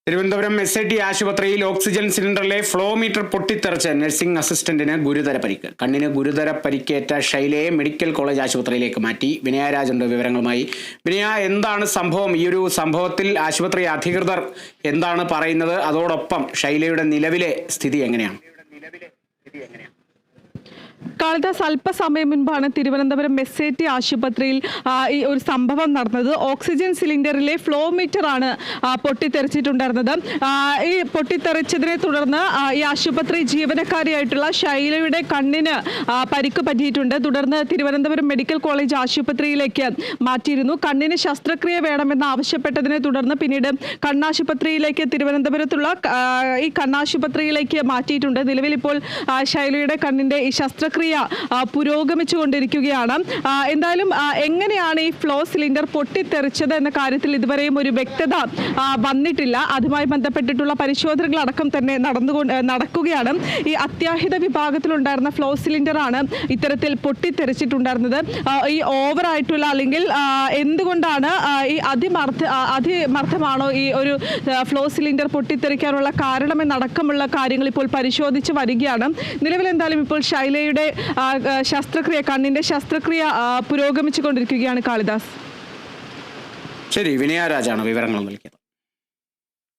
Thiruvananthapuram SIT ആശുപത്രിയിൽ oxygen സിലിണ്ടറിലെ flow meter പൊട്ടിത്തെറിച്ച് nursing അസിസ്റ്റന്റിന് ഗുരുതര പരിക്ക്. കണ്ണിന് ഗുരുതര പരിക്കേറ്റ ഷൈലയെ മെഡിക്കൽ കോളേജ് ആശുപത്രിയിലേക്ക് മാറ്റി. വിനയരാജുണ്ട് വിവരങ്ങളുമായി. വിനയ, എന്താണ് സംഭവം? ഈ ഒരു സംഭവത്തിൽ ആശുപത്രി അധികൃതർ എന്താണ് പറയുന്നത്? അതോടൊപ്പം ഷൈലയുടെ നിലവിലെ സ്ഥിതി എങ്ങനെയാണ്? കാളിദാസ്, അല്പസമയം മുൻപാണ് തിരുവനന്തപുരം SIT ആശുപത്രിയിൽ ഈ ഒരു സംഭവം നടന്നത്. ഓക്സിജൻ സിലിണ്ടറിലെ ഫ്ലോ മീറ്റർ ആണ് പൊട്ടിത്തെറിച്ചിട്ടുണ്ടായിരുന്നത്. ഈ പൊട്ടിത്തെറിച്ചതിനെ തുടർന്ന് ഈ ആശുപത്രി ജീവനക്കാരിയായിട്ടുള്ള ഷൈലയുടെ കണ്ണിന് പരിക്ക് പറ്റിയിട്ടുണ്ട്. തുടർന്ന് തിരുവനന്തപുരം മെഡിക്കൽ കോളേജ് ആശുപത്രിയിലേക്ക് മാറ്റിയിരുന്നു. കണ്ണിന് ശസ്ത്രക്രിയ വേണമെന്ന് ആവശ്യപ്പെട്ടതിനെ തുടർന്ന് പിന്നീട് കണ്ണാശുപത്രിയിലേക്ക്, തിരുവനന്തപുരത്തുള്ള ഈ കണ്ണാശുപത്രിയിലേക്ക് മാറ്റിയിട്ടുണ്ട്. നിലവിൽ ഇപ്പോൾ ഷൈലയുടെ കണ്ണിന്റെ ഈ ശസ്ത്രക്രിയ പുരോഗമിച്ചുകൊണ്ടിരിക്കുകയാണ്. എന്തായാലും എങ്ങനെയാണ് ഈ ഫ്ലോ സിലിണ്ടർ പൊട്ടിത്തെറിച്ചത് എന്ന കാര്യത്തിൽ ഇതുവരെയും ഒരു വ്യക്തത വന്നിട്ടില്ല. അതുമായി ബന്ധപ്പെട്ടിട്ടുള്ള പരിശോധനകൾ അടക്കം തന്നെ നടക്കുകയാണ്. ഈ അത്യാഹിത വിഭാഗത്തിലുണ്ടായിരുന്ന ഫ്ലോ സിലിണ്ടർ ആണ് ഇത്തരത്തിൽ പൊട്ടിത്തെറിച്ചിട്ടുണ്ടായിരുന്നത്. ഈ ഓവറായിട്ടുള്ള അല്ലെങ്കിൽ എന്തുകൊണ്ടാണ് ഈ അതിമർദ്ദമാണോ ഈ ഒരു ഫ്ലോ സിലിണ്ടർ പൊട്ടിത്തെറിക്കാനുള്ള കാരണമെന്നടക്കമുള്ള കാര്യങ്ങൾ ഇപ്പോൾ പരിശോധിച്ച് വരികയാണ്. നിലവിൽ എന്തായാലും ഇപ്പോൾ ഷൈലയുടെ കണ്ണിന്റെ ശസ്ത്രക്രിയ പുരോഗമിച്ചുകൊണ്ടിരിക്കുകയാണ്. കാളിദാസ്, ശരി, വിനയരാജാണ് വിവരങ്ങൾ നൽകിയത്.